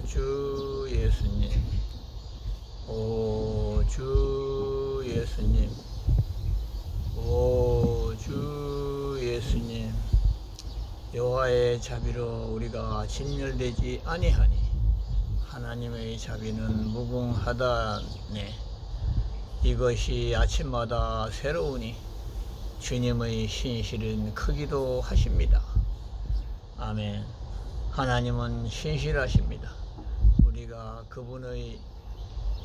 주 예수님, 오 주 예수님, 오 주 예수님. 여호와의 자비로 우리가 진멸되지 아니하니 하나님의 자비는 무궁하다네. 이것이 아침마다 새로우니 주님의 신실은 크기도 하십니다. 아멘. 하나님은 신실하십니다. 우리가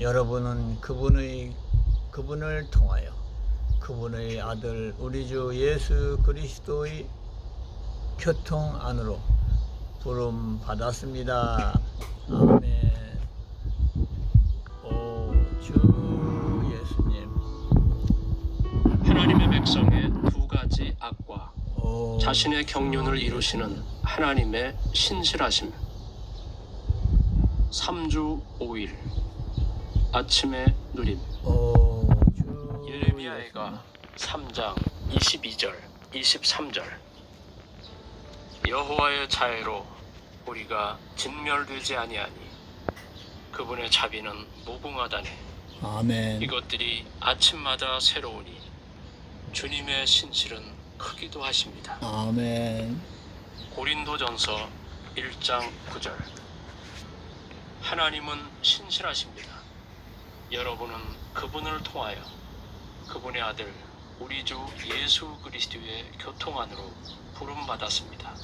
여러분은 그분을 통하여 그분의 아들 우리 주 예수 그리스도의 교통 안으로 부름 받았습니다. 아멘. 오 주 예수님. 하나님의 백성의 두 가지 악과 오 자신의 경륜을 이루시는 하나님의 신실하심. 3주 5일 아침의 누림. 오 주 예레미야가 3장 22절 23절. 여호와의 자애로 우리가 진멸되지 아니하니 그분의 자비는 무궁하다네. 아멘. 이것들이 아침마다 새로우니 주님의 신실은 크기도 하십니다. 아멘. 고린도전서 1장 9절. 하나님은 신실하십니다. 여러분은 그분을 통하여 그분의 아들 우리 주 예수 그리스도의 교통 안으로 부름받았습니다.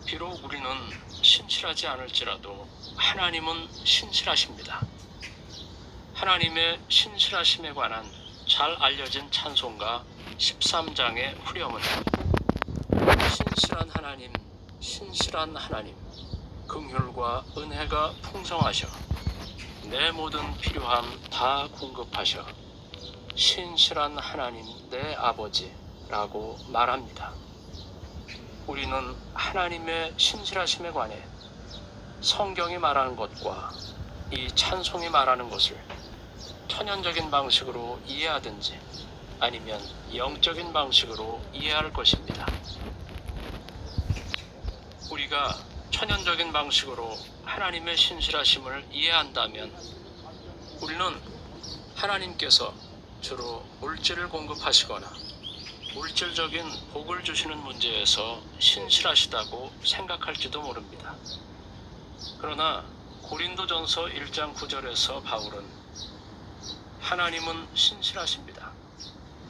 비록 우리는 신실하지 않을지라도 하나님은 신실하십니다. 하나님의 신실하심에 관한 잘 알려진 찬송가 13장의 후렴은 신실한 하나님, 신실한 하나님, 긍휼과 은혜가 풍성하셔 내 모든 필요함 다 공급하셔 신실한 하나님 내 아버지 라고 말합니다. 우리는 하나님의 신실하심에 관해 성경이 말하는 것과 이 찬송이 말하는 것을 천연적인 방식으로 이해하든지 아니면 영적인 방식으로 이해할 것입니다. 우리가 천연적인 방식으로 하나님의 신실하심을 이해한다면 우리는 하나님께서 주로 물질을 공급하시거나 물질적인 복을 주시는 문제에서 신실하시다고 생각할지도 모릅니다. 그러나 고린도전서 1장 9절에서 바울은 하나님은 신실하십니다.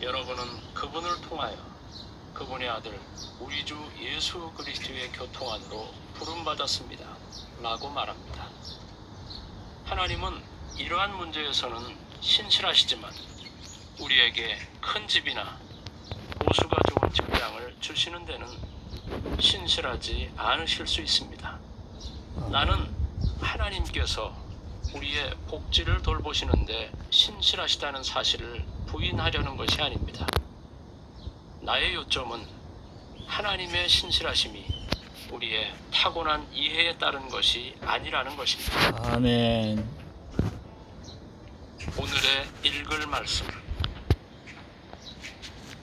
여러분은 그분을 통하여 그분의 아들 우리 주 예수 그리스도의 교통 안으로 부름받았습니다 라고 말합니다. 하나님은 이러한 문제에서는 신실하시지만 우리에게 큰 집이나 보수가 좋은 직장을 주시는 데는 신실하지 않으실 수 있습니다. 나는 하나님께서 우리의 복지를 돌보시는데 신실하시다는 사실을 부인하려는 것이 아닙니다. 나의 요점은 하나님의 신실하심이 우리의 타고난 이해에 따른 것이 아니라는 것입니다. 아멘. 오늘의 읽을 말씀.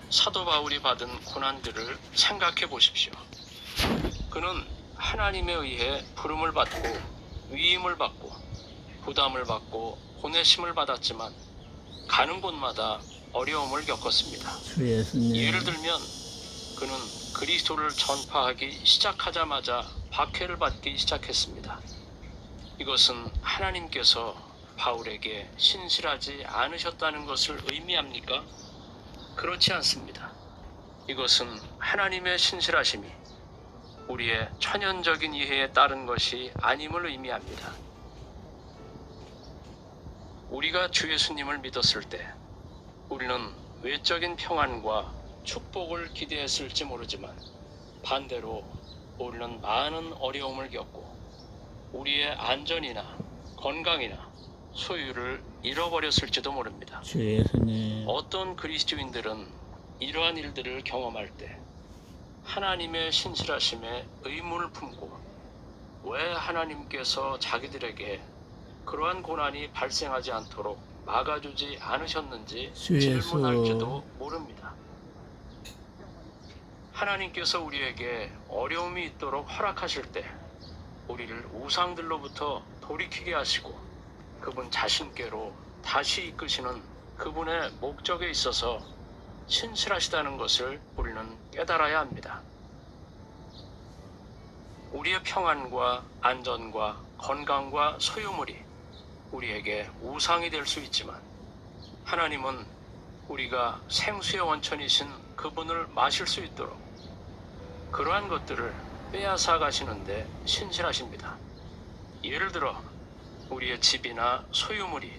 사도 바울이 받은 고난들을 생각해 보십시오. 그는 하나님에 의해 부름을 받고 위임을 받고 부담을 받고 보내심을 받았지만 가는 곳마다 어려움을 겪었습니다. 주 예수님. 예를 들면 그는 그리스도를 전파하기 시작하자마자 박해를 받기 시작했습니다. 이것은 하나님께서 바울에게 신실하지 않으셨다는 것을 의미합니까? 그렇지 않습니다. 이것은 하나님의 신실하심이 우리의 천연적인 이해에 따른 것이 아님을 의미합니다. 우리가 주 예수님을 믿었을 때 우리는 외적인 평안과 축복을 기대했을지 모르지만 반대로 우리는 많은 어려움을 겪고 우리의 안전이나 건강이나 소유를 잃어버렸을지도 모릅니다. 주 예수님. 어떤 그리스도인들은 이러한 일들을 경험할 때 하나님의 신실하심에 의문을 품고 왜 하나님께서 자기들에게 그러한 고난이 발생하지 않도록 막아주지 않으셨는지 질문할지도 모릅니다. 하나님께서 우리에게 어려움이 있도록 허락하실 때 우리를 우상들로부터 돌이키게 하시고 그분 자신께로 다시 이끄시는 그분의 목적에 있어서 신실하시다는 것을 우리는 깨달아야 합니다. 우리의 평안과 안전과 건강과 소유물이 우리에게 우상이 될 수 있지만 하나님은 우리가 생수의 원천이신 그분을 마실 수 있도록 그러한 것들을 빼앗아 가시는데 신실하십니다. 예를 들어 우리의 집이나 소유물이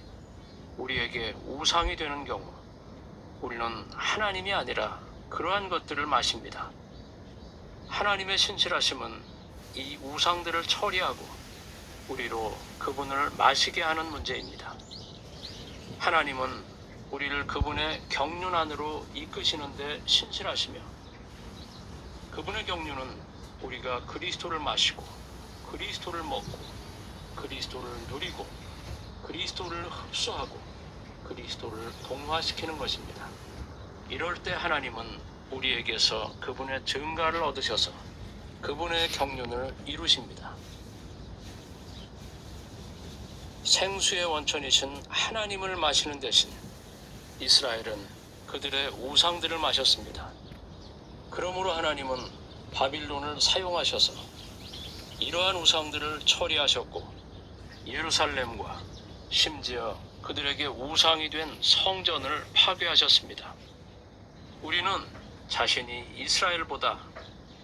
우리에게 우상이 되는 경우 우리는 하나님이 아니라 그러한 것들을 마십니다. 하나님의 신실하심은 이 우상들을 처리하고 우리로 그분을 마시게 하는 문제입니다. 하나님은 우리를 그분의 경륜 안으로 이끄시는데 신실하시며 그분의 경륜은 우리가 그리스도를 마시고 그리스도를 먹고 그리스도를 누리고 그리스도를 흡수하고 그리스도를 동화시키는 것입니다. 이럴 때 하나님은 우리에게서 그분의 증가를 얻으셔서 그분의 경륜을 이루십니다. 생수의 원천이신 하나님을 마시는 대신 이스라엘은 그들의 우상들을 마셨습니다. 그러므로 하나님은 바빌론을 사용하셔서 이러한 우상들을 처리하셨고 예루살렘과 심지어 그들에게 우상이 된 성전을 파괴하셨습니다. 우리는 자신이 이스라엘보다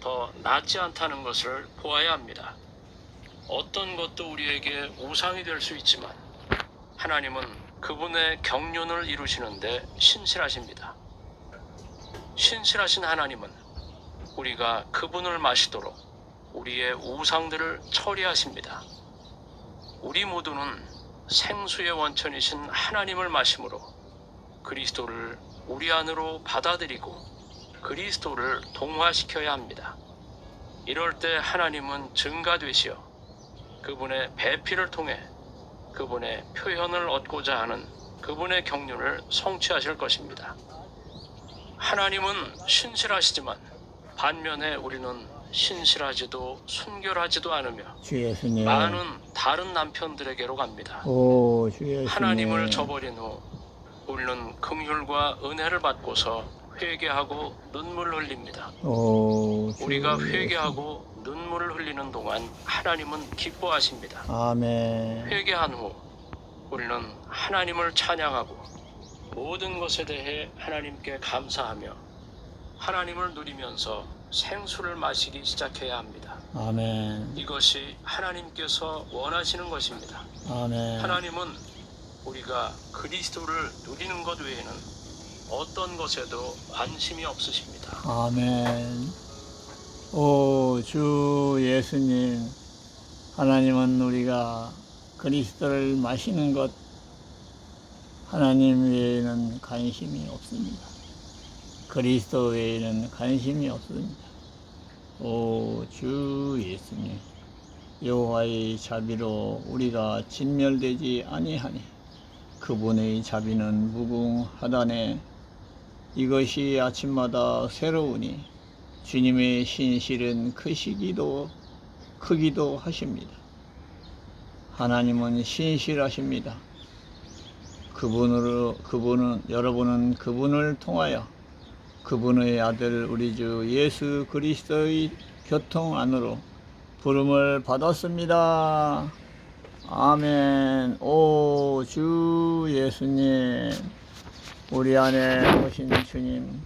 더 낫지 않다는 것을 보아야 합니다. 어떤 것도 우리에게 우상이 될 수 있지만 하나님은 그분의 경륜을 이루시는데 신실하십니다. 신실하신 하나님은 우리가 그분을 마시도록 우리의 우상들을 처리하십니다. 우리 모두는 생수의 원천이신 하나님을 마심으로 그리스도를 우리 안으로 받아들이고 그리스도를 동화시켜야 합니다. 이럴 때 하나님은 증가되시어 그분의 배필을 통해 그분의 표현을 얻고자 하는 그분의 경륜을 성취하실 것입니다. 하나님은 신실하시지만 반면에 우리는 신실하지도 순결하지도 않으며 주 예수님. 많은 다른 남편들에게로 갑니다. 오, 주 예수님. 하나님을 저버린 후 우리는 긍휼과 은혜를 받고서 회개하고 눈물을 흘립니다. 오, 주 우리가 예수님. 회개하고 눈물을 흘리는 동안 하나님은 기뻐하십니다. 아멘. 회개한 후 우리는 하나님을 찬양하고 모든 것에 대해 하나님께 감사하며 하나님을 누리면서 생수를 마시기 시작해야 합니다. 아멘. 이것이 하나님께서 원하시는 것입니다. 아멘. 하나님은 우리가 그리스도를 누리는 것 외에는 어떤 것에도 관심이 없으십니다. 아멘. 오, 주 예수님. 하나님은 우리가 그리스도를 마시는 것 하나님 외에는 관심이 없습니다. 그리스도 외에는 관심이 없습니다. 오, 주 예수님. 여호와의 자비로 우리가 진멸되지 아니하니 그분의 자비는 무궁하다네. 이것이 아침마다 새로우니 주님의 신실은 크기도 하십니다. 하나님은 신실하십니다. 여러분은 그분을 통하여 그분의 아들 우리 주 예수 그리스도의 교통 안으로 부름을 받았습니다. 아멘. 오, 주 예수님. 우리 안에 오신 주님,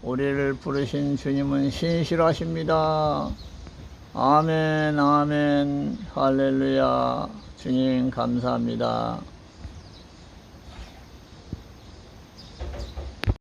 우리를 부르신 주님은 신실하십니다. 아멘, 아멘, 할렐루야. 주님 감사합니다.